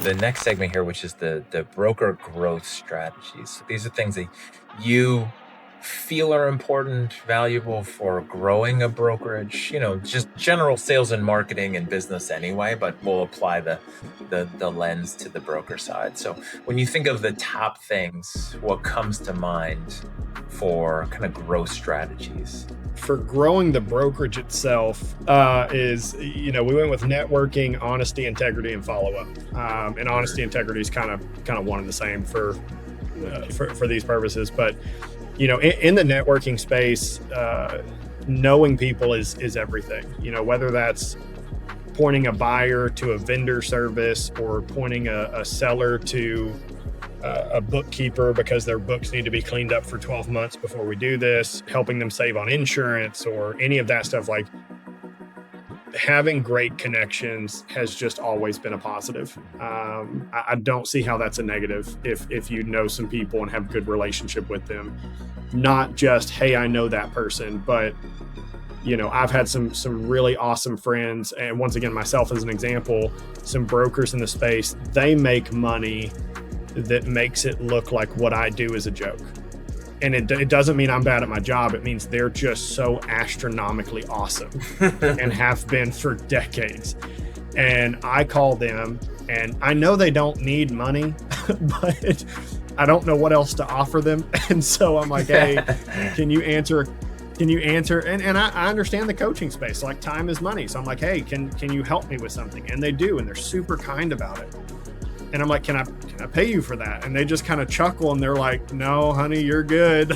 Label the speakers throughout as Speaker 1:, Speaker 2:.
Speaker 1: the next segment here, which is the broker growth strategies. So these are things that you feel are important, valuable for growing a brokerage, just general sales and marketing and business anyway, but we'll apply the lens to the broker side. So when you think of the top things, what comes to mind for kind of growth strategies?
Speaker 2: For growing the brokerage itself is, we went with networking, honesty, integrity, and follow-up. And honesty, integrity is kind of one and the same for these purposes. But, in the networking space, knowing people is everything, whether that's pointing a buyer to a vendor service or pointing a seller to a bookkeeper because their books need to be cleaned up for 12 months before we do this, helping them save on insurance or any of that stuff. Like, having great connections has just always been a positive. I don't see how that's a negative if you know some people and have a good relationship with them. Not just, hey, I know that person, but I've had some really awesome friends, and once again, myself as an example, some brokers in the space, they make money that makes it look like what I do is a joke. And it doesn't mean I'm bad at my job. It means they're just so astronomically awesome and have been for decades. And I call them, and I know they don't need money, but I don't know what else to offer them. And so I'm like, hey, can you answer? And I understand the coaching space, like time is money. So I'm like, hey, can you help me with something? And they do, and they're super kind about it. And I'm like, can I pay you for that? And they just kind of chuckle and they're like, no, honey, you're good.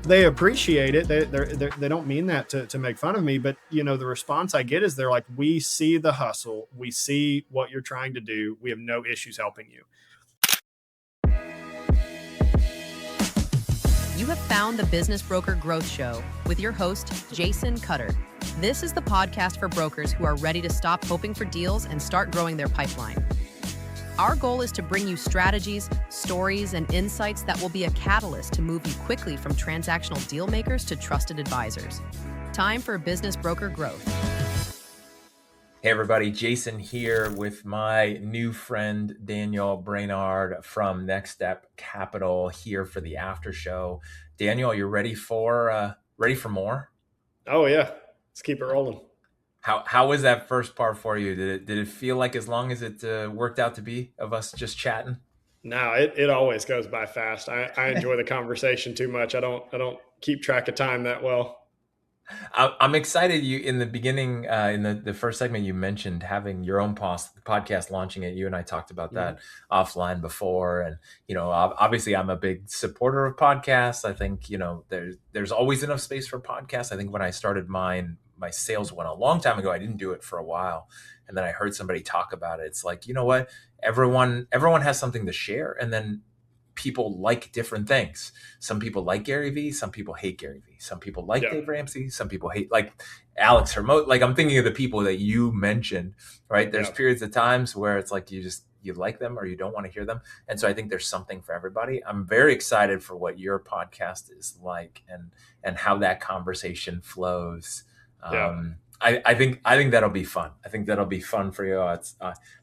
Speaker 2: They appreciate it. They don't mean that to make fun of me, but the response I get is they're like, we see the hustle. We see what you're trying to do. We have no issues helping you.
Speaker 3: You have found the Business Broker Growth Show with your host, Jason Cutter. This is the podcast for brokers who are ready to stop hoping for deals and start growing their pipeline. Our goal is to bring you strategies, stories, and insights that will be a catalyst to move you quickly from transactional deal makers to trusted advisors. Time for Business Broker Growth.
Speaker 1: Hey everybody, Jason here with my new friend Daniel Brainard from NextStep Capital here for the after show. Daniel, you ready for more?
Speaker 2: Oh yeah, let's keep it rolling.
Speaker 1: How was that first part for you? Did it feel like as long as it worked out to be of us just chatting?
Speaker 2: No, it always goes by fast. I enjoy the conversation too much. I don't keep track of time that well.
Speaker 1: I'm excited. You in the beginning, in the first segment, you mentioned having your own podcast, launching it. You and I talked about that offline before, and obviously, I'm a big supporter of podcasts. I think there's always enough space for podcasts. I think when I started my sales one a long time ago, I didn't do it for a while, and then I heard somebody talk about it. It's like, you know what, everyone has something to share, and then people like different things. Some people like Gary Vee, some people hate Gary Vee. Some people like Dave Ramsey, some people hate like Alex Hermoso. Like, I'm thinking of the people that you mentioned, right? There's periods of times where it's like you like them or you don't want to hear them. And so I think there's something for everybody. I'm very excited for what your podcast is like and how that conversation flows. I think that'll be fun. I think that'll be fun for you.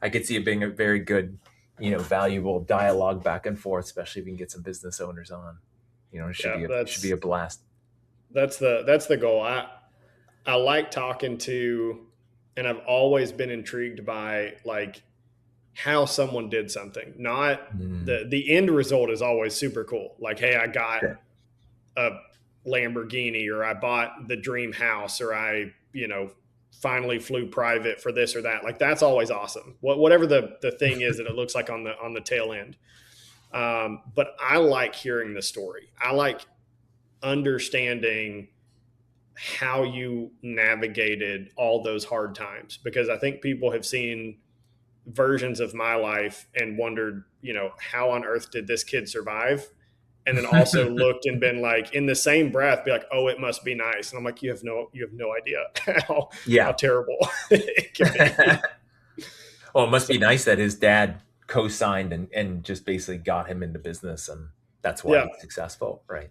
Speaker 1: I could see it being a very good, valuable dialogue back and forth, especially if you can get some business owners on. It should be a blast.
Speaker 2: That's the goal. I like talking to, and I've always been intrigued by like how someone did something. Not the end result is always super cool. Like, hey, I got a Lamborghini, or I bought the dream house, or I, finally flew private for this or that. Like, that's always awesome. Whatever the thing is that it looks like on the tail end. But I like hearing the story. I like understanding how you navigated all those hard times, because I think people have seen versions of my life and wondered, how on earth did this kid survive? And then also looked and been like, in the same breath, be like, oh, it must be nice. And I'm like, you have no idea how terrible it can be.
Speaker 1: Well, it must be nice that his dad co-signed and just basically got him into business, and that's why he's successful, right?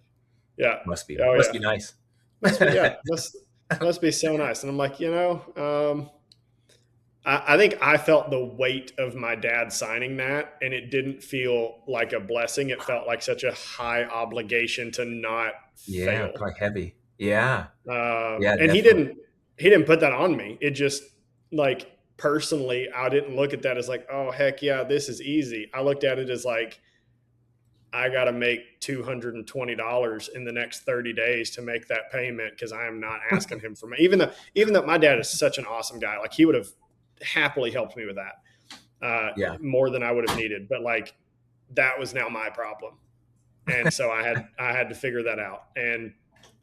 Speaker 2: Yeah.
Speaker 1: Must be
Speaker 2: must
Speaker 1: be nice.
Speaker 2: Must be so nice. And I'm like, I think I felt the weight of my dad signing that, and it didn't feel like a blessing. It felt like such a high obligation to not
Speaker 1: Yeah,
Speaker 2: fail.
Speaker 1: probably heavy. Yeah. Yeah,
Speaker 2: And
Speaker 1: definitely.
Speaker 2: he didn't put that on me. It just, like, personally, I didn't look at that as like, oh heck yeah, this is easy. I looked at it as like, I got to make $220 in the next 30 days to make that payment, because I am not asking him for money. Even though my dad is such an awesome guy, like he would have happily helped me with that
Speaker 1: Yeah.
Speaker 2: more than I would have needed. But like, that was now my problem, and so I had to figure that out. And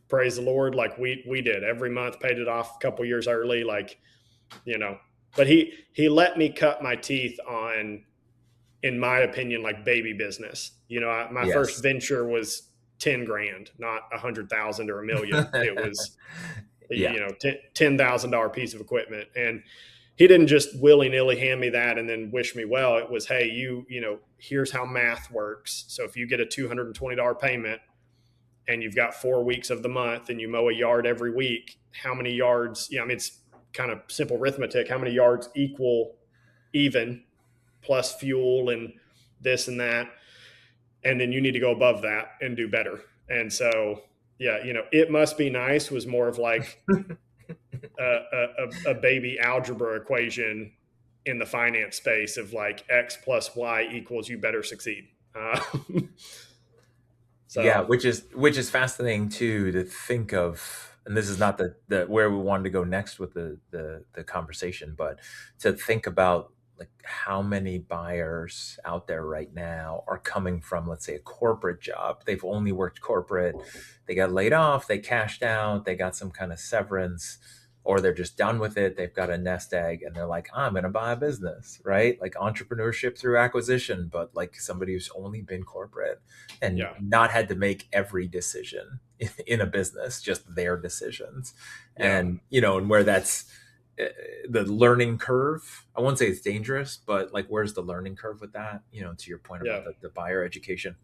Speaker 2: praise the Lord, like we did every month, paid it off a couple years early, like, you know. But he let me cut my teeth on, in my opinion, like baby business. You know, my first
Speaker 1: Yes.
Speaker 2: venture was 10 grand, not 100,000 or a million. It was,
Speaker 1: Yeah.
Speaker 2: you know, $10,000 piece of equipment. And he didn't just willy nilly hand me that and then wish me well. It was, hey, you know, here's how math works. So if you get a $220 payment and you've got 4 weeks of the month and you mow a yard every week, how many yards, I mean, it's kind of simple arithmetic. How many yards equal even, plus fuel and this and that? And then you need to go above that and do better. And so, yeah, you know, it must be nice was more of like a baby algebra equation in the finance space of like X plus Y equals you better succeed.
Speaker 1: Yeah,
Speaker 2: So
Speaker 1: which is fascinating too, to think of, and this is not the where we wanted to go next with the conversation, but to think about like how many buyers out there right now are coming from, let's say, a corporate job. They've only worked corporate, they got laid off, they cashed out, they got some kind of severance, or they're just done with it. They've got a nest egg and they're like, I'm going to buy a business, right? Like entrepreneurship through acquisition, but like somebody who's only been corporate and
Speaker 2: yeah,
Speaker 1: not had to make every decision in a business, just their decisions.
Speaker 2: yeah,
Speaker 1: And, you know, and where that's the learning curve. I won't say it's dangerous, but like, where's the learning curve with that? You know, to your point
Speaker 2: yeah,
Speaker 1: about the buyer education.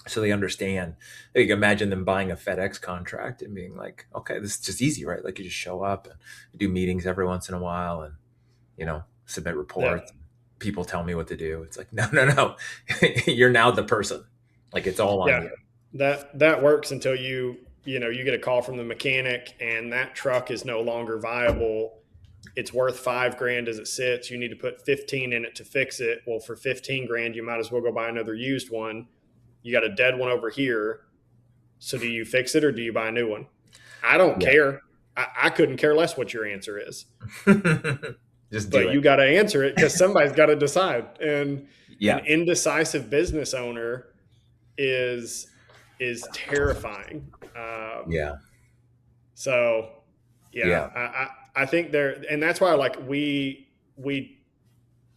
Speaker 1: So they understand. Like, imagine them buying a FedEx contract and being like, okay, this is just easy, right? Like you just show up and you do meetings every once in a while and, you know, submit
Speaker 2: yeah,
Speaker 1: reports. People tell me what to do. It's like, no, no, no. You're now the person. Like it's all on
Speaker 2: yeah.
Speaker 1: you.
Speaker 2: That works until you know, you get a call from the mechanic and that truck is no longer viable. It's worth 5 grand as it sits. You need to put 15 in it to fix it. Well, for 15 grand, you might as well go buy another used one. You got a dead one over here. So do you fix it or do you buy a new one? I don't
Speaker 1: Yeah.
Speaker 2: care. I couldn't care less what your answer is,
Speaker 1: Just do
Speaker 2: but
Speaker 1: it.
Speaker 2: you got to answer it because somebody's got to decide. And an
Speaker 1: Yeah.
Speaker 2: indecisive business owner is terrifying.
Speaker 1: Yeah.
Speaker 2: So yeah,
Speaker 1: Yeah.
Speaker 2: I think there, and that's why like we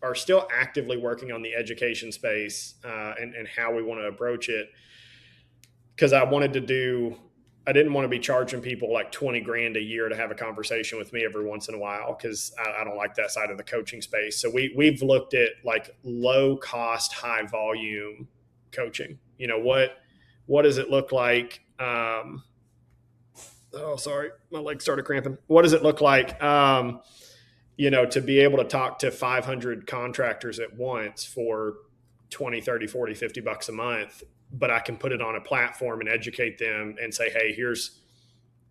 Speaker 2: are still actively working on the education space and how we want to approach it, because I didn't want to be charging people like 20 grand a year to have a conversation with me every once in a while, because I don't like that side of the coaching space. So we've looked at like low cost, high volume coaching. You know, what does it look like? Oh, sorry, my leg started cramping. What does it look like? You know, to be able to talk to 500 contractors at once for 20, 30, 40, $50 a month, but I can put it on a platform and educate them and say, hey, here's,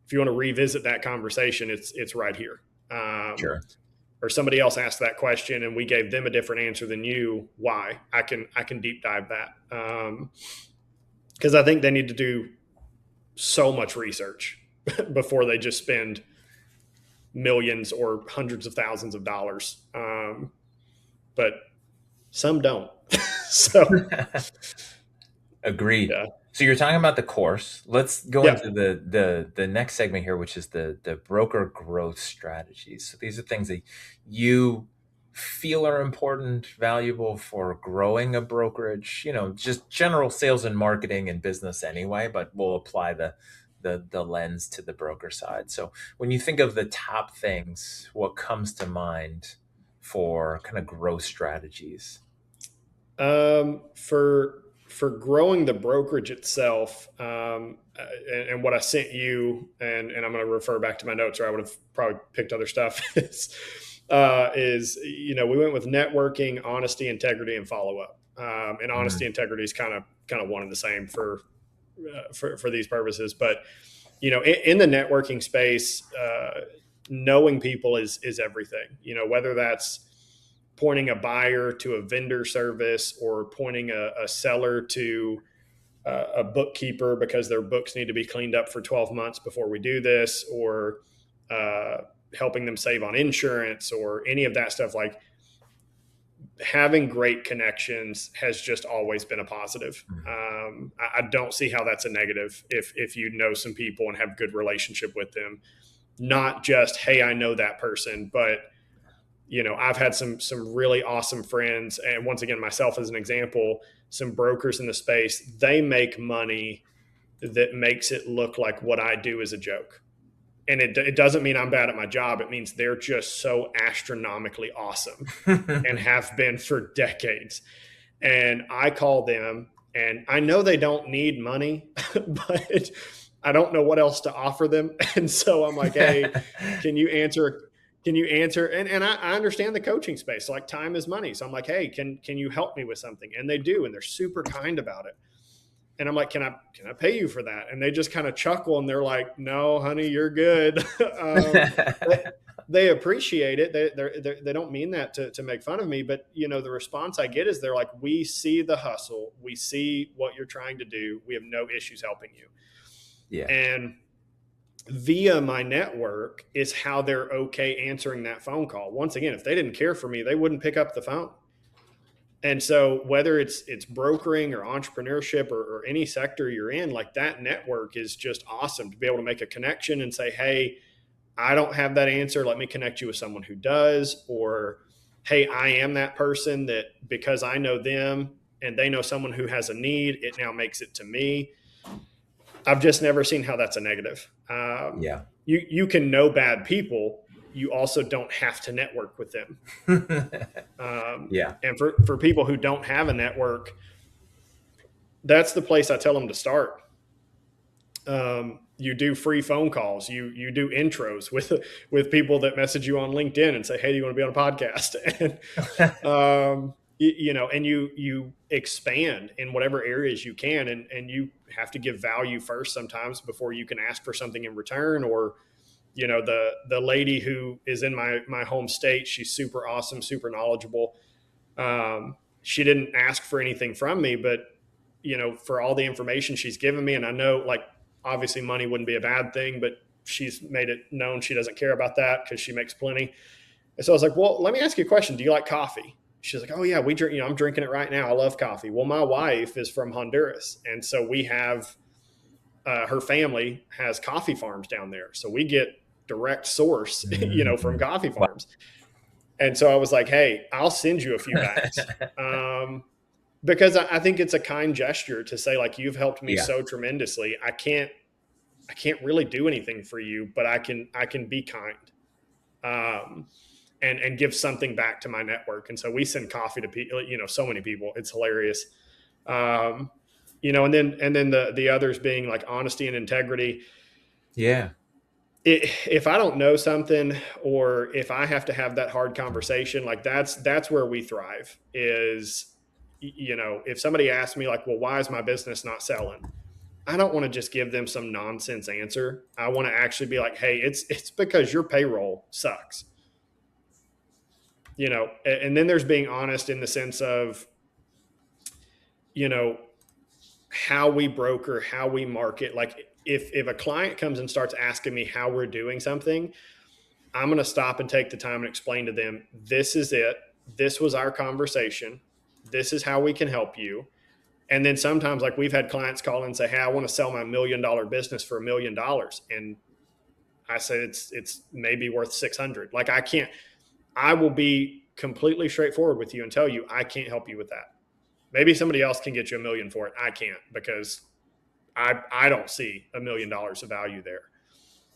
Speaker 2: if you want to revisit that conversation, it's right here.
Speaker 1: Sure.
Speaker 2: Or somebody else asked that question and we gave them a different answer than you. Why? I can deep dive that. Because I think they need to do so much research before they just spend millions or hundreds of thousands of dollars. But some don't. So
Speaker 1: Agreed.
Speaker 2: yeah,
Speaker 1: So you're talking about the course. Let's go
Speaker 2: yeah,
Speaker 1: into the next segment here, which is the broker growth strategies. So these are things that you feel are important, valuable for growing a brokerage, you know, just general sales and marketing and business anyway, but we'll apply the lens to the broker side. So when you think of the top things, what comes to mind for kind of growth strategies?
Speaker 2: For growing the brokerage itself, and what I sent you, and I'm going to refer back to my notes, or I would have probably picked other stuff. Is is, we went with networking, honesty, integrity, and follow up. And honesty, integrity is kind of one and the same for these purposes. But in the networking space, knowing people is everything. Whether that's pointing a buyer to a vendor service or pointing a seller to a bookkeeper because their books need to be cleaned up for 12 months before we do this, or helping them save on insurance or any of that stuff. Like, having great connections has just always been a positive. I don't see how that's a negative if you know some people and have good relationship with them. Not just, hey, I know that person, but I've had some really awesome friends, and once again, myself as an example, some brokers in the space. They make money that makes it look like what I do is a joke. And it doesn't mean I'm bad at my job. It means they're just so astronomically awesome and have been for decades. And I call them, and I know they don't need money, but I don't know what else to offer them. And so I'm like, hey, can you answer? And I understand the coaching space. So, like, time is money. So I'm like, hey, can you help me with something? And they do. And they're super kind about it. And I'm like, can I pay you for that? And they just kind of chuckle and they're like, no, honey, you're good. They appreciate it. They don't mean that to make fun of me, but the response I get is they're like, we see the hustle. We see what you're trying to do. We have no issues helping you.
Speaker 1: Yeah.
Speaker 2: And via my network is how they're okay answering that phone call. Once again, if they didn't care for me, they wouldn't pick up the phone. And so whether it's brokering or entrepreneurship or any sector you're in, like, that network is just awesome to be able to make a connection and say, hey, I don't have that answer. Let me connect you with someone who does. Or, hey, I am that person that, because I know them and they know someone who has a need, it now makes it to me. I've just never seen how that's a negative.
Speaker 1: Yeah.
Speaker 2: You can know bad people. You also don't have to network with them.
Speaker 1: Yeah.
Speaker 2: And for people who don't have a network, that's the place I tell them to start. You do free phone calls. You do intros with people that message you on LinkedIn and say, hey, do you want to be on a podcast? And, and you expand in whatever areas you can. And you have to give value first sometimes before you can ask for something in return. Or, the lady who is in my home state, she's super awesome, super knowledgeable. She didn't ask for anything from me, but, for all the information she's given me, and I know, like, obviously money wouldn't be a bad thing, but she's made it known she doesn't care about that because she makes plenty. And so I was like, well, let me ask you a question. Do you like coffee? She's like, oh yeah, we drink, I'm drinking it right now. I love coffee. Well, my wife is from Honduras. And so we have, her family has coffee farms down there. So we get direct source, from coffee farms. And so I was like, hey, I'll send you a few bags. Because I think it's a kind gesture to say, like, you've helped me so tremendously. I can't really do anything for you, but I can be kind, and give something back to my network. And so we send coffee to people, so many people. It's hilarious. And then the others being like honesty and integrity.
Speaker 1: Yeah.
Speaker 2: If I don't know something, or if I have to have that hard conversation, like, that's where we thrive is, if somebody asks me, like, well, why is my business not selling? I don't want to just give them some nonsense answer. I want to actually be like, hey, it's because your payroll sucks. And then there's being honest in the sense of, how we broker, how we market. Like, if a client comes and starts asking me how we're doing something, I'm going to stop and take the time and explain to them, this is it. This was our conversation. This is how we can help you. And then sometimes, like, we've had clients call and say, hey, I want to sell my $1 million business for $1 million. And I say, it's maybe worth 600. Like, I will be completely straightforward with you and tell you, I can't help you with that. Maybe somebody else can get you $1 million for it. I can't, because I don't see $1 million of value there.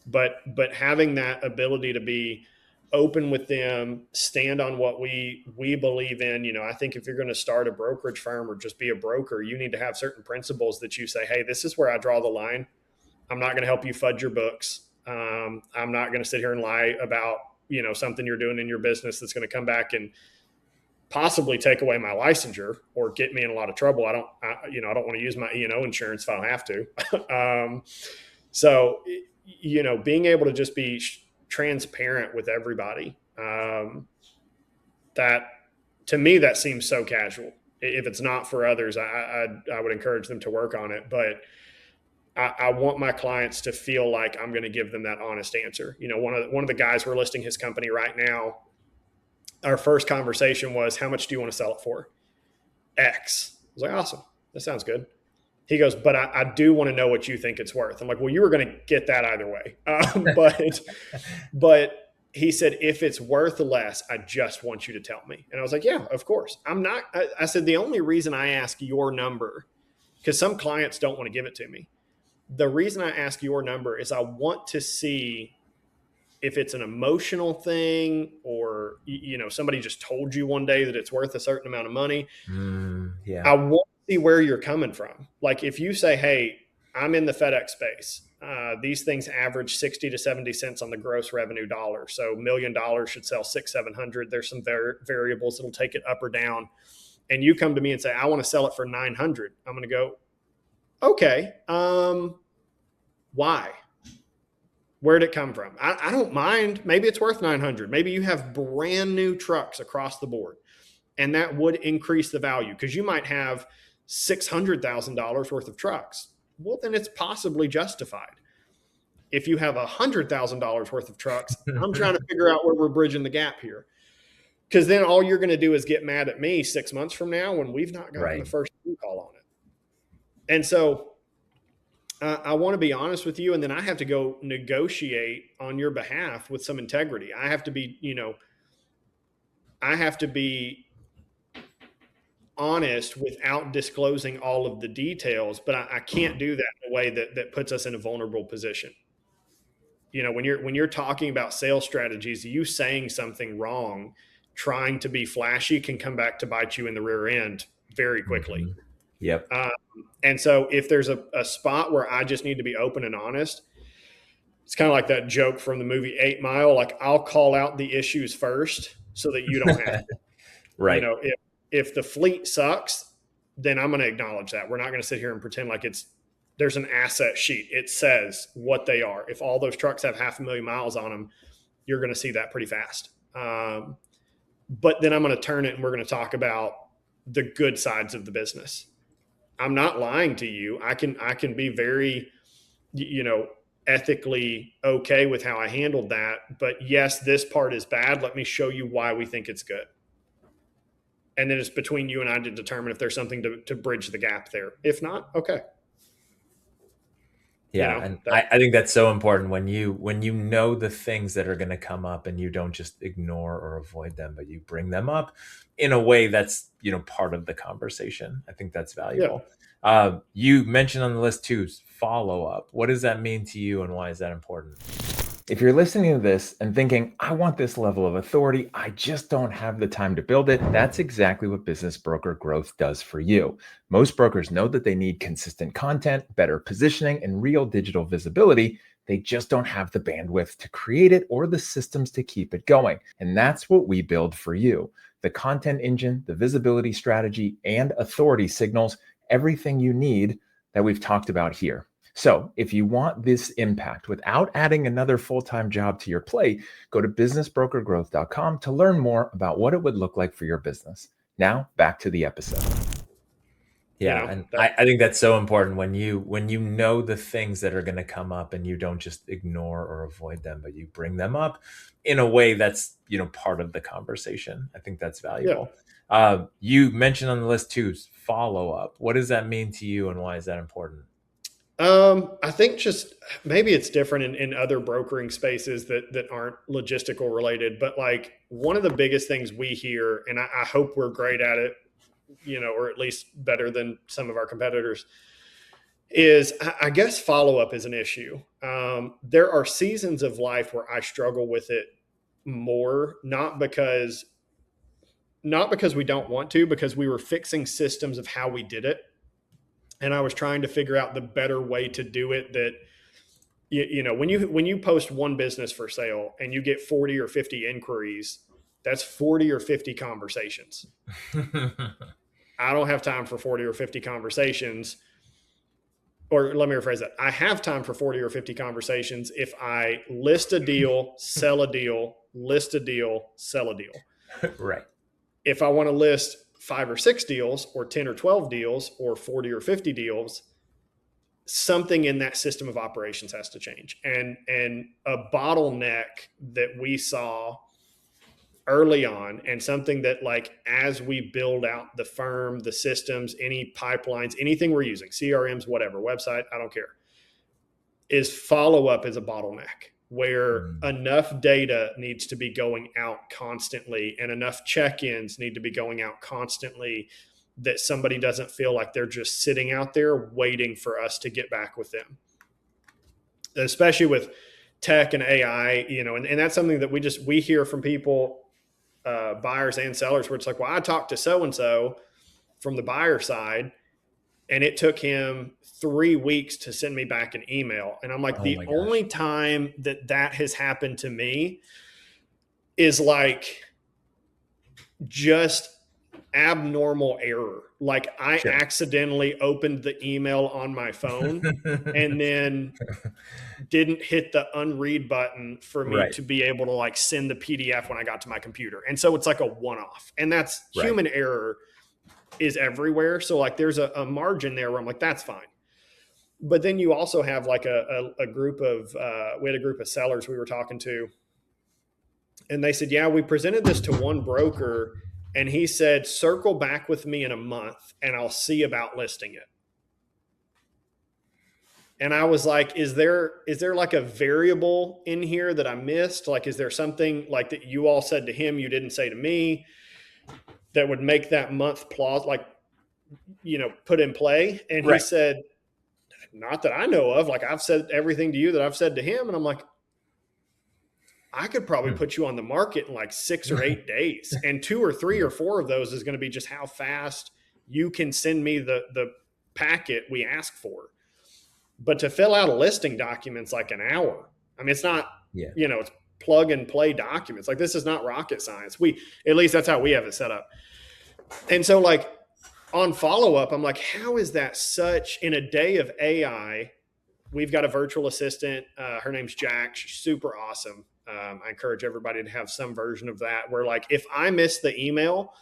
Speaker 2: But having that ability to be open with them, stand on what we believe in. I think if you're going to start a brokerage firm or just be a broker, you need to have certain principles that you say, hey, this is where I draw the line. I'm not going to help you fudge your books. I'm not going to sit here and lie about, something you're doing in your business that's going to come back and possibly take away my licensure or get me in a lot of trouble. I don't want to use my E&O insurance if I don't have to. So, being able to just be transparent with everybody, that to me, that seems so casual. If it's not for others, I would encourage them to work on it. But I want my clients to feel like I'm going to give them that honest answer. One of the guys, we're listing his company right now. Our first conversation was, how much do you want to sell it for? X. I was like, awesome. That sounds good. He goes, but I do want to know what you think it's worth. I'm like, well, you were going to get that either way. But he said, if it's worth less, I just want you to tell me. And I was like, yeah, of course. I said, the only reason I ask your number, because some clients don't want to give it to me. The reason I ask your number is I want to see if it's an emotional thing or, somebody just told you one day that it's worth a certain amount of money.
Speaker 1: Yeah.
Speaker 2: I want to see where you're coming from. Like if you say, hey, I'm in the FedEx space. These things average 60 to 70 cents on the gross revenue dollar. So $1 million should sell 600-700. There's some variables that'll take it up or down. And you come to me and say, I want to sell it for 900. I'm going to go, okay. Why? Where'd it come from? I don't mind. Maybe it's worth 900. Maybe you have brand new trucks across the board, and that would increase the value because you might have $600,000 worth of trucks. Well, then it's possibly justified. If you have $100,000 worth of trucks, I'm trying to figure out where we're bridging the gap here. Because then all you're going to do is get mad at me 6 months from now when we've not gotten the first phone call on it. And so I want to be honest with you, and then I have to go negotiate on your behalf with some integrity. I have to be honest without disclosing all of the details, but I can't do that in a way that puts us in a vulnerable position. When you're talking about sales strategies, you saying something wrong, trying to be flashy can come back to bite you in the rear end very quickly.
Speaker 1: Mm-hmm. Yep.
Speaker 2: And so if there's a spot where I just need to be open and honest, it's kind of like that joke from the movie 8 Mile. Like I'll call out the issues first so that you don't have to.
Speaker 1: Right.
Speaker 2: If the fleet sucks, then I'm going to acknowledge that. We're not going to sit here and pretend like there's an asset sheet. It says what they are. If all those trucks have 500,000 miles on them, you're going to see that pretty fast. But then I'm going to turn it and we're going to talk about the good sides of the business. I'm not lying to you. I can be very, ethically okay with how I handled that. But yes, this part is bad. Let me show you why we think it's good. And then it's between you and I to determine if there's something to bridge the gap there. If not, okay.
Speaker 1: Yeah. And I think that's so important when you know the things that are going to come up and you don't just ignore or avoid them, but you bring them up in a way that's, part of the conversation. I think that's valuable. Yeah. You mentioned on the list too, follow up. What does that mean to you and why is that important? If you're listening to this and thinking, I want this level of authority, I just don't have the time to build it, that's exactly what Business Broker Growth does for you. Most brokers know that they need consistent content, better positioning, and real digital visibility. They just don't have the bandwidth to create it or the systems to keep it going. And that's what we build for you. The content engine, the visibility strategy, and authority signals, everything you need that we've talked about here. So if you want this impact without adding another full-time job to your plate, go to businessbrokergrowth.com to learn more about what it would look like for your business. Now back to the episode. Yeah. And I think that's so important when you know the things that are going to come up and you don't just ignore or avoid them, but you bring them up in a way that's, part of the conversation. I think that's valuable. Yeah. You mentioned on the list too, follow up. What does that mean to you and why is that important?
Speaker 2: I think just maybe it's different in other brokering spaces that aren't logistical related, but like one of the biggest things we hear, and I hope we're great at it, or at least better than some of our competitors, is I guess follow-up is an issue. There are seasons of life where I struggle with it more, not because we don't want to, because we were fixing systems of how we did it. And I was trying to figure out the better way to do it that when you post one business for sale and you get 40 or 50 inquiries, that's 40 or 50 conversations. I don't have time for 40 or 50 conversations. Or let me rephrase that. I have time for 40 or 50 conversations if I list a deal, sell a deal, list a deal, sell a deal.
Speaker 1: Right.
Speaker 2: If I want to list 5 or 6 deals or 10 or 12 deals or 40 or 50 deals, something in that system of operations has to change. And a bottleneck that we saw early on, and something that, like, as we build out the firm, the systems, any pipelines, anything we're using, CRMs, whatever, website, I don't care, is follow-up is a bottleneck, where enough data needs to be going out constantly and enough check-ins need to be going out constantly that somebody doesn't feel like they're just sitting out there waiting for us to get back with them. Especially with tech and AI, and that's something that we hear from people, buyers and sellers, where it's like, well, I talked to so-and-so from the buyer side and it took him 3 weeks to send me back an email. And I'm like, the only time that has happened to me is like just abnormal error. Like I accidentally opened the email on my phone and then didn't hit the unread button for me to be able to like send the PDF when I got to my computer. And so it's like a one-off, and that's human error is everywhere. So like there's a margin there where I'm like, that's fine. But then you also have like a group of, we had a group of sellers we were talking to, and they said, yeah, we presented this to one broker and he said, circle back with me in a month and I'll see about listing it. And I was like, is there like a variable in here that I missed? Like, is there something like that you all said to him you didn't say to me that would make that month put in play? And he said, not that I know of. Like, I've said everything to you that I've said to him. And I'm like, I could probably put you on the market in like 6 or 8 days. And 2 or 3 or 4 of those is going to be just how fast you can send me the packet we ask for. But to fill out a listing document's like an hour. I mean, it's not, it's plug and play documents. Like, this is not rocket science. At least that's how we have it set up. And so like on follow-up, I'm like, how is that such in a day of AI? We've got a virtual assistant. Her name's Jack. She's super awesome. I encourage everybody to have some version of that where, like, if I miss the email,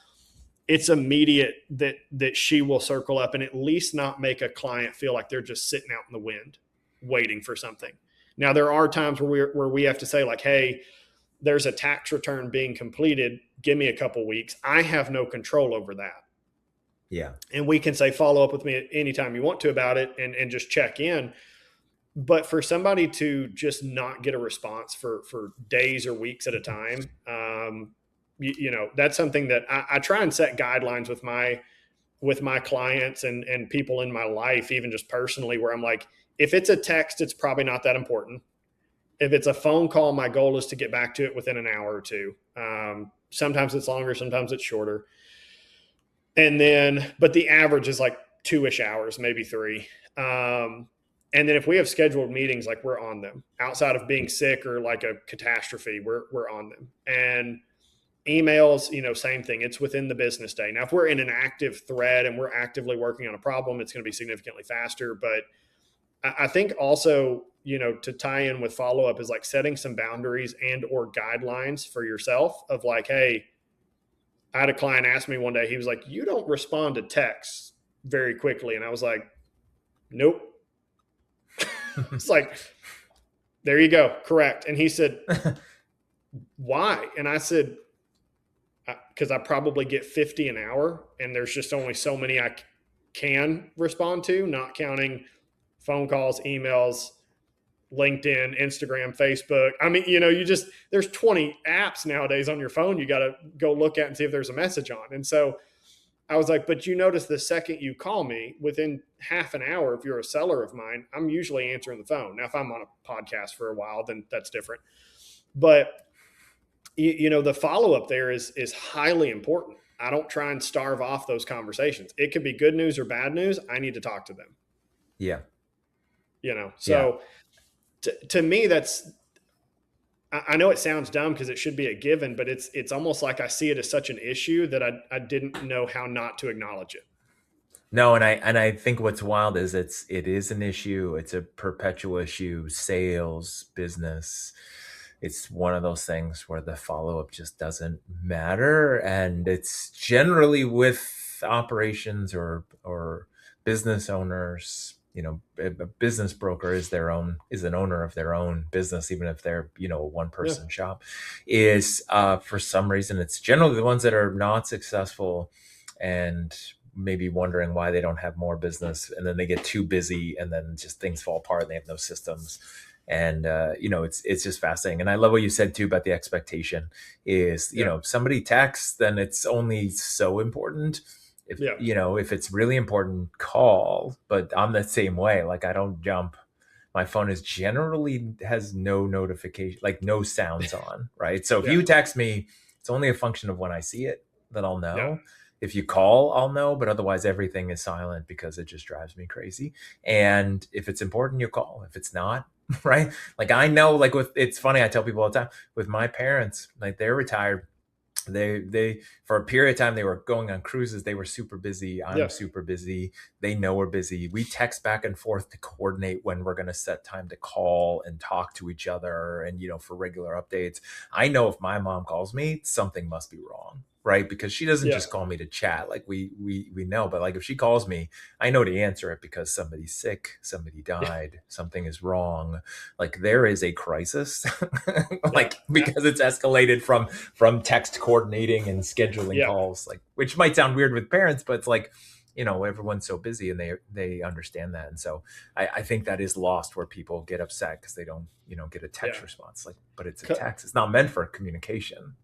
Speaker 2: it's immediate that she will circle up and at least not make a client feel like they're just sitting out in the wind waiting for something. Now, there are times where we have to say, like, hey, there's a tax return being completed. Give me a couple weeks. I have no control over that.
Speaker 1: Yeah.
Speaker 2: And we can say, follow up with me anytime you want to about it and just check in. But for somebody to just not get a response for days or weeks at a time, that's something that I try and set guidelines with my clients and people in my life, even just personally, where I'm like, if it's a text, it's probably not that important. If it's a phone call, my goal is to get back to it within an hour or two. Sometimes it's longer, sometimes it's shorter. But the average is like 2-ish hours, maybe 3. And then if we have scheduled meetings, like, we're on them outside of being sick or like a catastrophe, we're on them. And emails, same thing. It's within the business day. Now, if we're in an active thread and we're actively working on a problem, it's going to be significantly faster. But I think also, to tie in with follow-up is like setting some boundaries and or guidelines for yourself of like, hey, I had a client ask me one day, he was like, you don't respond to texts very quickly. And I was like, nope. It's like, there you go. Correct. And he said, why? And I said, because I probably get 50 an hour and there's just only so many I can respond to, not counting phone calls, emails, LinkedIn, Instagram, Facebook. I mean, there's 20 apps nowadays on your phone. You got to go look at and see if there's a message on. And so I was like, but you notice the second you call me, within half an hour, if you're a seller of mine, I'm usually answering the phone. Now, if I'm on a podcast for a while, then that's different. But, the follow-up there is highly important. I don't try and starve off those conversations. It could be good news or bad news. I need to talk to them.
Speaker 1: Yeah.
Speaker 2: So to me, I know it sounds dumb because it should be a given, but it's almost like I see it as such an issue that I didn't know how not to acknowledge it.
Speaker 1: No, and I think what's wild is it is an issue. It's a perpetual issue. Sales, business. It's one of those things where the follow-up just doesn't matter. And it's generally with operations or business owners. A business broker is an owner of their own business, even if they're, a one person shop, is for some reason, it's generally the ones that are not successful and maybe wondering why they don't have more business, and then they get too busy and then just things fall apart and they have no systems. And it's just fascinating. And I love what you said too about the expectation is, somebody texts, then it's only so important. If it's really important, call. But I'm the same way. Like, I don't jump. My phone has no notification, like no sounds on, right? So if you text me, it's only a function of when I see it that I'll know. If you call, I'll know, but otherwise everything is silent because it just drives me crazy. And if it's important, you call. If it's not, right? Like, I know, like, it's funny, I tell people all the time, with my parents, like, they're retired. They for a period of time, they were going on cruises. They were super busy. I'm super busy. They know we're busy. We text back and forth to coordinate when we're going to set time to call and talk to each other, and for regular updates. I know if my mom calls me, something must be wrong, right? Because she doesn't just call me to chat. Like, we know, but like, if she calls me, I know to answer it because somebody's sick, somebody died, something is wrong. Like, there is a crisis, because it's escalated from text coordinating and scheduling calls, like, which might sound weird with parents, but it's like, everyone's so busy and they understand that. And so I think that is lost, where people get upset because they don't, get a text response. Like, but it's a text. It's not meant for communication.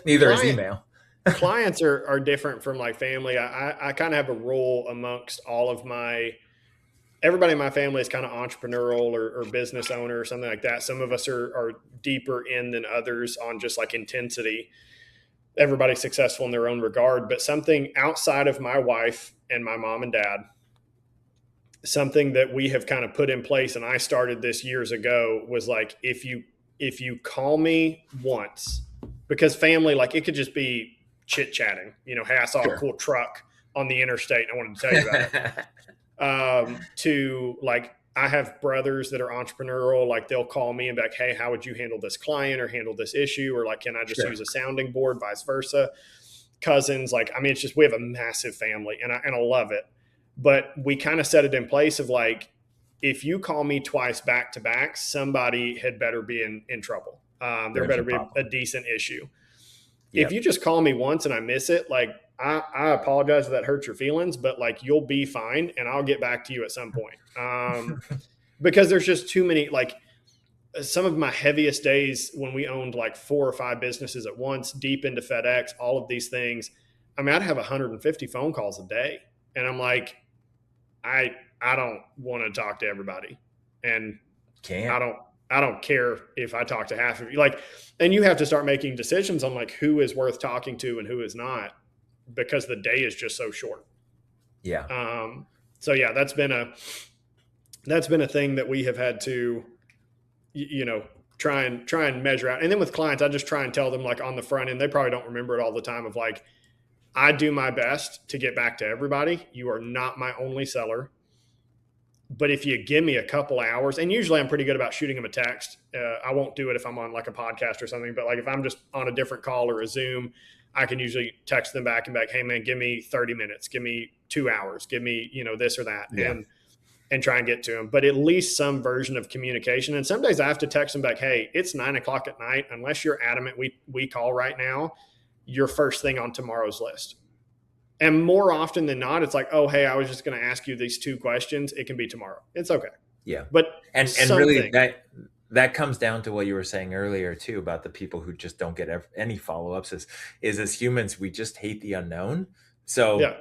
Speaker 1: Neither is email.
Speaker 2: Clients are different from like family. I kind of have a rule amongst everybody in my family is kind of entrepreneurial or business owner or something like that. Some of us are deeper in than others on just like intensity. Everybody's successful in their own regard, but something outside of my wife and my mom and dad, something that we have kind of put in place, and I started this years ago, was like, if you call me once, because family, like, it could just be chit chatting, hey, I saw a cool truck on the interstate and I wanted to tell you about it. To like, I have brothers that are entrepreneurial, like, they'll call me and be like, hey, how would you handle this client or handle this issue? Or like, can I just use a sounding board, vice versa? Cousins, like, I mean, it's just, we have a massive family and I love it. But we kind of set it in place of like, if you call me twice back to back, somebody had better be in trouble. There better be a decent issue. If you just call me once and I miss it, like, I apologize if that hurts your feelings, but like, you'll be fine and I'll get back to you at some point. Because there's just too many, like, some of my heaviest days when we owned like 4 or 5 businesses at once, deep into FedEx, all of these things. I mean, I'd have 150 phone calls a day. And I'm like, I don't want to talk to everybody. And I don't care if I talk to half of you. Like, and you have to start making decisions on like who is worth talking to and who is not, because the day is just so short. So yeah, that's been a thing that we have had to, try and measure out. And then with clients, I just try and tell them, like, on the front end, they probably don't remember it all the time, of like, I do my best to get back to everybody. You are not my only seller. But if you give me a couple hours, and usually I'm pretty good about shooting them a text. I won't do it if I'm on like a podcast or something, but like, if I'm just on a different call or a Zoom, I can usually text them back and be like, hey man, give me 30 minutes, give me 2 hours, give me, this or that. And try and get to them. But at least some version of communication. And some days I have to text them back, hey, it's 9:00 at night. Unless you're adamant we call right now, you're first thing on tomorrow's list. And more often than not, it's like, oh, hey, I was just going to ask you these 2 questions. It can be tomorrow. It's okay.
Speaker 1: Yeah.
Speaker 2: But
Speaker 1: and really that comes down to what you were saying earlier too, about the people who just don't get any follow-ups, is as humans, we just hate the unknown. So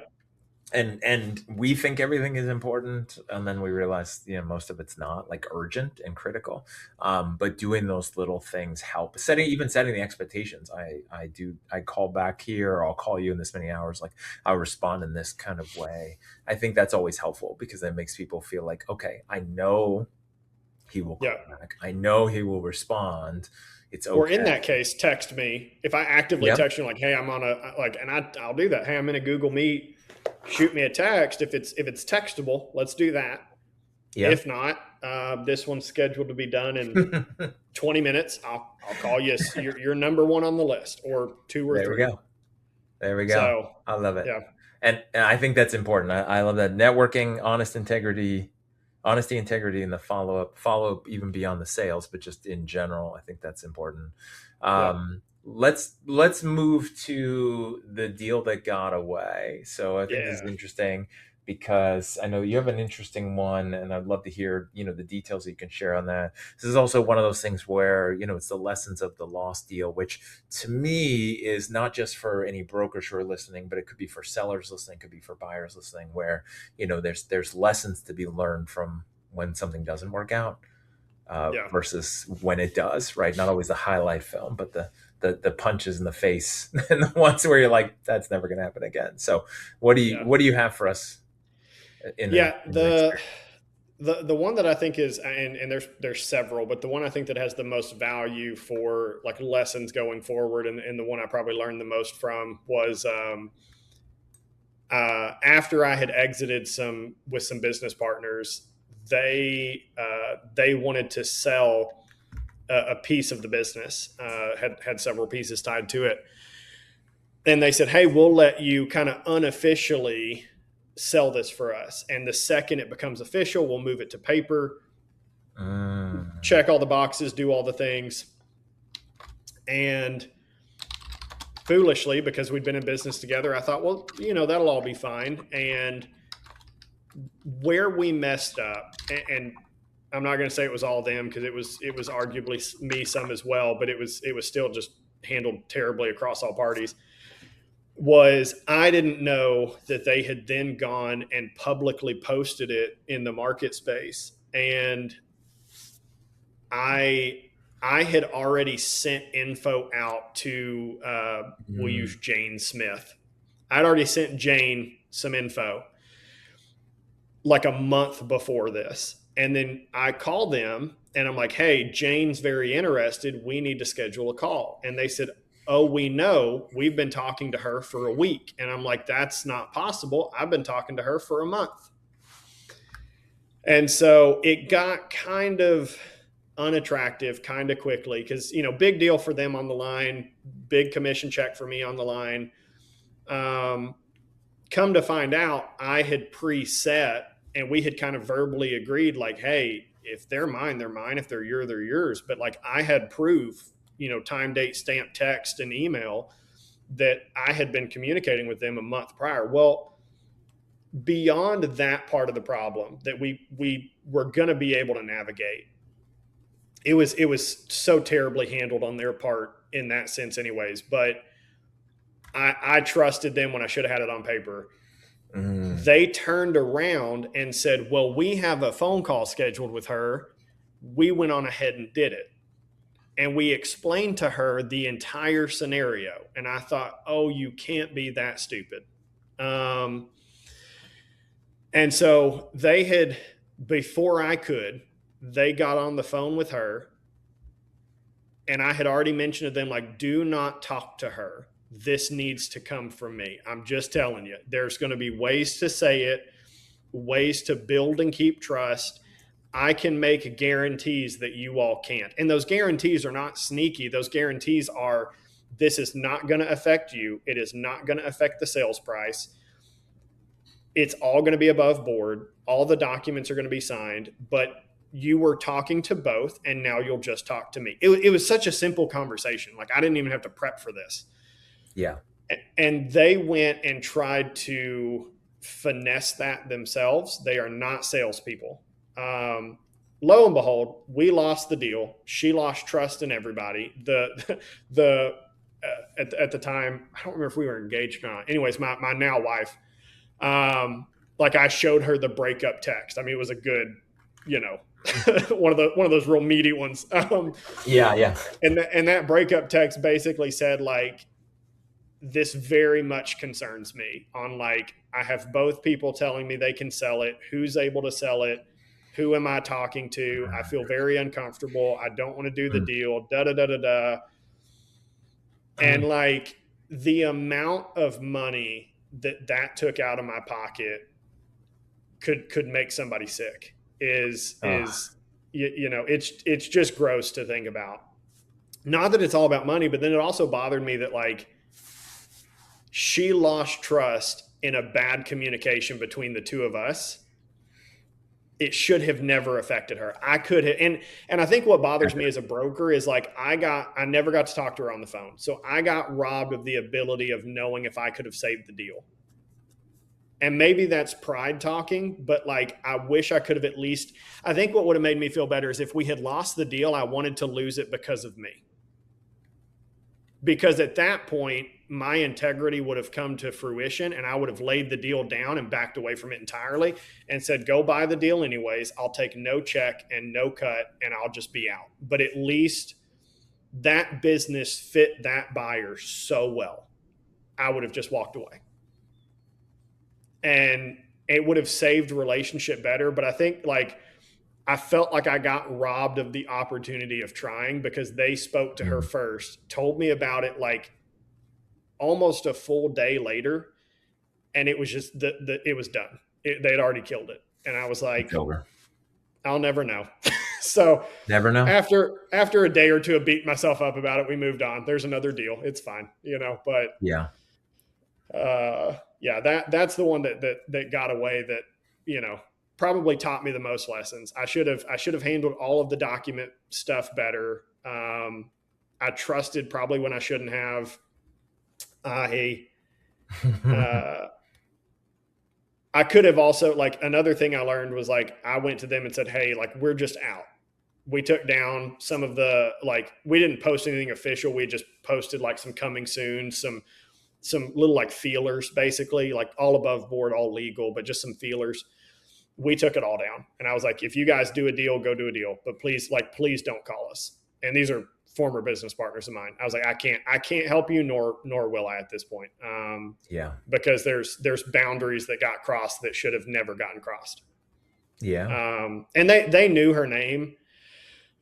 Speaker 1: and we think everything is important, and then we realize, most of it's not, like, urgent and critical. But doing those little things help. Setting the expectations. I call back here, or I'll call you in this many hours. Like, I'll respond in this kind of way. I think that's always helpful, because it makes people feel like, okay, I know he will
Speaker 2: Yeah.
Speaker 1: call back. I know he will respond. It's okay.
Speaker 2: Or in that case, text me. If I actively
Speaker 1: Yep.
Speaker 2: text you like, hey, I'm on I'll do that. Hey, I'm in a Google Meet. Shoot me a text. If it's textable, let's do that.
Speaker 1: Yeah.
Speaker 2: If not, this one's scheduled to be done in 20 minutes. I'll call you. You're number one on the list, or 2 or 3.
Speaker 1: There we go. There we go.
Speaker 2: So,
Speaker 1: I love it.
Speaker 2: yeah.
Speaker 1: And I think that's important. I love that networking, honesty, integrity, and the follow up even beyond the sales, but just in general, I think that's important. Let's move to the deal that got away. So I think this is interesting because I know you have an interesting one, and I'd love to hear, the details that you can share on that. This is also one of those things where, it's the lessons of the lost deal, which to me is not just for any brokers who are listening, but it could be for sellers listening, could be for buyers listening, where, there's lessons to be learned from when something doesn't work out versus when it does, right? Not always the highlight film, but the punches in the face and the ones where you're like, that's never going to happen again. So what do you have for us?
Speaker 2: The one that I think is, and there's several, but the one I think that has the most value for like lessons going forward, and the one I probably learned the most from was after I had exited with some business partners, they wanted to sell a piece of the business, had several pieces tied to it, and they said, hey, we'll let you kind of unofficially sell this for us. And the second it becomes official, we'll move it to paper, check all the boxes, do all the things. And foolishly, because we'd been in business together, I thought, well, that'll all be fine. And where we messed up, and I'm not going to say it was all them, because it was arguably me some as well, but it was still just handled terribly across all parties, was I didn't know that they had then gone and publicly posted it in the market space. And I had already sent info out to, we'll use Jane Smith. I'd already sent Jane some info like a month before this. And then I called them and I'm like, hey, Jane's very interested. We need to schedule a call. And they said, oh, we know, we've been talking to her for a week. And I'm like, that's not possible. I've been talking to her for a month. And so it got kind of unattractive kind of quickly because, big deal for them on the line, big commission check for me on the line. Come to find out, I had preset and we had kind of verbally agreed like, hey, if they're mine, they're mine. If they're yours, they're yours. But like I had proof, time, date, stamp, text, and email that I had been communicating with them a month prior. Well, beyond that part of the problem that we were going to be able to navigate, it was so terribly handled on their part in that sense anyways. But I trusted them when I should have had it on paper. They turned around and said, well, we have a phone call scheduled with her. We went on ahead and did it. And we explained to her the entire scenario. And I thought, oh, you can't be that stupid. And so they had, before I could, they got on the phone with her. And I had already mentioned to them, like, do not talk to her. This needs to come from me. I'm just telling you, there's going to be ways to say it, ways to build and keep trust. I can make guarantees that you all can't. And those guarantees are not sneaky. Those guarantees are, this is not going to affect you. It is not going to affect the sales price. It's all going to be above board. All the documents are going to be signed, but you were talking to both and now you'll just talk to me. It was such a simple conversation. Like I didn't even have to prep for this.
Speaker 1: Yeah.
Speaker 2: And they went and tried to finesse that themselves. They are not salespeople. Lo and behold, we lost the deal. She lost trust in everybody. At the time, I don't remember if we were engaged or not. Anyways, my now wife, like I showed her the breakup text. I mean, it was a good, one of those real meaty ones.
Speaker 1: Yeah.
Speaker 2: And that breakup text basically said like, this very much concerns me on like, I have both people telling me they can sell it. Who's able to sell it? Who am I talking to? I feel very uncomfortable. I don't want to do the deal. Da da da da da. And like the amount of money that took out of my pocket could make somebody sick is it's just gross to think about. Not that it's all about money, but then it also bothered me that like she lost trust in a bad communication between the two of us. It should have never affected her. I could have, and I think what bothers me as a broker is like I never got to talk to her on the phone. So I got robbed of the ability of knowing if I could have saved the deal. And maybe that's pride talking, but like I wish I could have at least, I think what would have made me feel better is if we had lost the deal, I wanted to lose it because of me. Because at that point, my integrity would have come to fruition and I would have laid the deal down and backed away from it entirely and said, go buy the deal anyways. I'll take no check and no cut and I'll just be out. But at least that business fit that buyer so well. I would have just walked away. And it would have saved the relationship better. But I think like I felt like I got robbed of the opportunity of trying because they spoke to her first, told me about it like almost a full day later. And it was just, it was done. They'd already killed it. And I was like, I'll never know. So
Speaker 1: never know.
Speaker 2: After a day or two of beating myself up about it, we moved on. There's another deal. It's fine, but that's the one that got away that, probably taught me the most lessons. I should have handled all of the document stuff better. I trusted probably when I shouldn't have. I could have also, like, another thing I learned was like, I went to them and said, hey, like, we're just out. We took down some of the, like, we didn't post anything official. We just posted like some coming soon, some little like feelers, basically like all above board, all legal, but just some feelers. We took it all down. And I was like, if you guys do a deal, go do a deal, but please don't call us. And these are former business partners of mine. I was like, I can't help you, nor will I at this point. Because there's boundaries that got crossed that should have never gotten crossed. And they knew her name,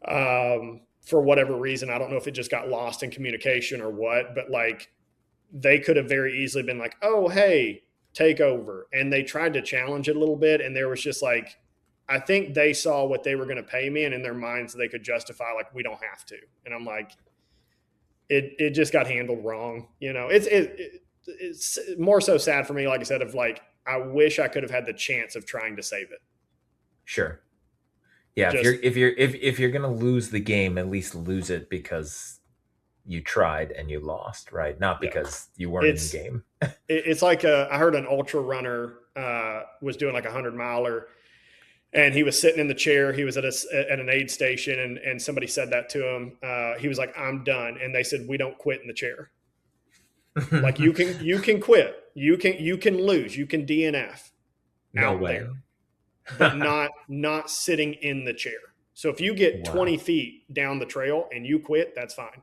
Speaker 2: for whatever reason. I don't know if it just got lost in communication or what, but like they could have very easily been like, oh, hey, take over. And they tried to challenge it a little bit. And there was just like, I think they saw what they were going to pay me. And in their minds, they could justify like, we don't have to. And I'm like, it just got handled wrong. It's more so sad for me. Like I said, of like, I wish I could have had the chance of trying to save it.
Speaker 1: Sure. Yeah. If you're going to lose the game, at least lose it because you tried and you lost, right? Not because you weren't in the game.
Speaker 2: It's like I heard an ultra runner was doing like 100-miler, and he was sitting in the chair. He was at an aid station, and somebody said that to him. He was like, "I'm done," and they said, "We don't quit in the chair. Like you can quit, you can lose, you can DNF out there, but not sitting in the chair. So if you get 20 feet down the trail and you quit, that's fine."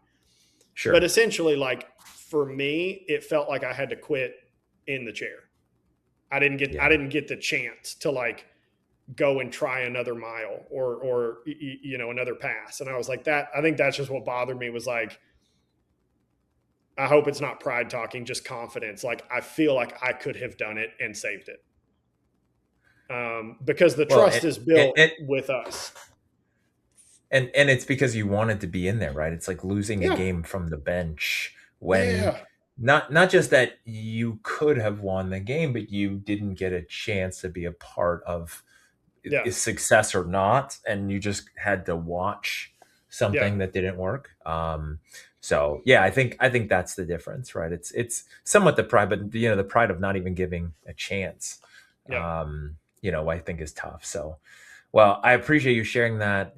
Speaker 2: Sure. But essentially, like for me, it felt like I had to quit in the chair. I didn't get the chance to like go and try another mile or another pass. And I was like that. I think that's just what bothered me was like, I hope it's not pride talking, just confidence. Like I feel like I could have done it and saved it. Because the trust is built with us.
Speaker 1: And it's because you wanted to be in there, right? It's like losing a game from the bench when not just that you could have won the game, but you didn't get a chance to be a part of success or not, and you just had to watch something that didn't work. So I think that's the difference, right? It's somewhat the pride, but the pride of not even giving a chance, I think is tough. So. Well, I appreciate you sharing that.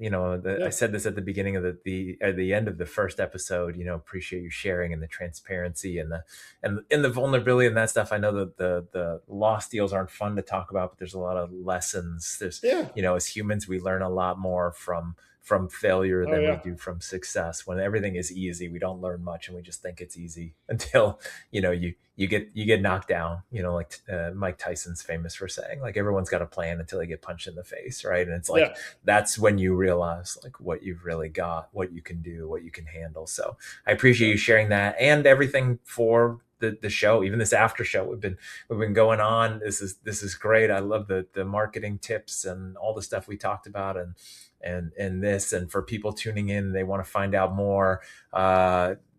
Speaker 1: I said this at the beginning of the end of the first episode. Appreciate you sharing and the transparency and the vulnerability and that stuff. I know that the lost deals aren't fun to talk about, but there's a lot of lessons. There's as humans, we learn a lot more from from failure
Speaker 2: Oh,
Speaker 1: than we
Speaker 2: yeah.
Speaker 1: do from success. When everything is easy, we don't learn much, and we just think it's easy until, you get knocked down, like Mike Tyson's famous for saying, like, everyone's got a plan until they get punched in the face, right? And it's like,
Speaker 2: Yeah.
Speaker 1: that's when you realize like what you've really got, what you can do, what you can handle. So I appreciate you sharing that and everything for the show, even this after show we've been going on. This is great. I love the marketing tips and all the stuff we talked about, and this, and for people tuning in, they want to find out more.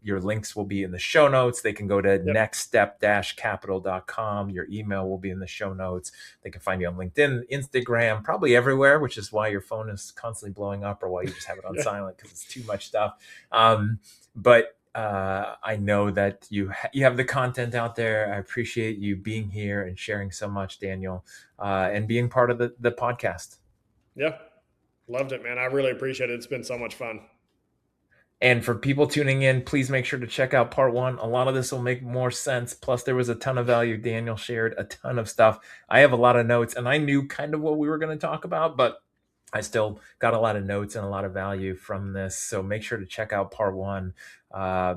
Speaker 1: Your links will be in the show notes. They can go to nextstep-capital.com. Your email will be in the show notes. They can find you on LinkedIn, Instagram, probably everywhere, which is why your phone is constantly blowing up, or why you just have it on silent, because it's too much stuff. But I know that you have the content out there. I appreciate you being here and sharing so much, Daniel, and being part of the podcast.
Speaker 2: Yeah. Loved it, man. I really appreciate it. It's been so much fun.
Speaker 1: And for people tuning in, please make sure to check out part 1. A lot of this will make more sense. Plus, there was a ton of value. Daniel shared a ton of stuff. I have a lot of notes, and I knew kind of what we were going to talk about, but I still got a lot of notes and a lot of value from this. So make sure to check out part 1.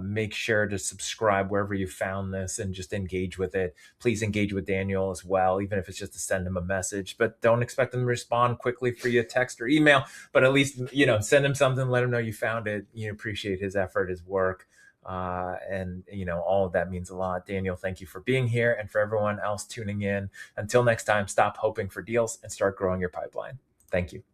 Speaker 1: Make sure to subscribe wherever you found this and just engage with it. Please engage with Daniel as well, even if it's just to send him a message. But don't expect him to respond quickly via text or email. But at least, send him something, let him know you found it. You appreciate his effort, his work. And all of that means a lot. Daniel, thank you for being here. And for everyone else tuning in, until next time, stop hoping for deals and start growing your pipeline. Thank you.